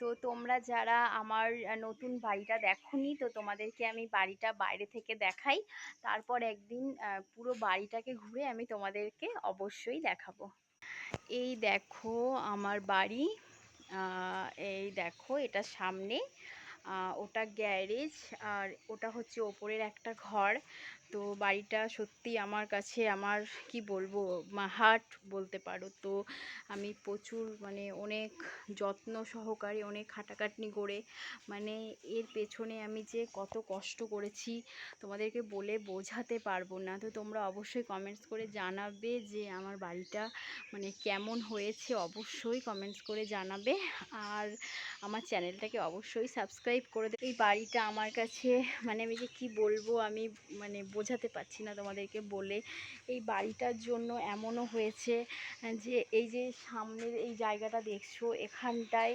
তো তোমরা যারা আমার নতুন বাড়িটা দেখোনি, তো তোমাদেরকে আমি বাড়িটা বাইরে থেকে দেখাই, তারপর একদিন পুরো বাড়িটাকে ঘুরে আমি তোমাদেরকে অবশ্যই দেখাবো। এই দেখো আমার বাড়ি। এই দেখো এটা সামনে, ওটা গ্যারেজ, আর ওটা হচ্ছে ওপরের একটা ঘর। তো বাড়িটা সত্যি আমার কাছে, আমার কি বলবো, হার্ট বলতে পারো। তো আমি প্রচুর মানে অনেক যত্ন সহকারে, অনেক খাটাখাটনি করে, মানে এর পেছনে আমি যে কত কষ্ট করেছি তোমাদেরকে বলে বোঝাতে পারবো না। তো তোমরা অবশ্যই কমেন্টস করে জানাবে যে আমার বাড়িটা মানে কেমন হয়েছে, অবশ্যই কমেন্টস করে জানাবে। আর আমার চ্যানেলটাকে অবশ্যই সাবস্ক্রাইব করে দেবে। এই বাড়িটা আমার কাছে মানে আমি যে কী বলবো, আমি মানে বোঝাতে পারছি না তোমাদেরকে বলে। এই বাড়িটার জন্য এমনও হয়েছে যে এই যে সামনের এই জায়গাটা দেখছো, এখানটায়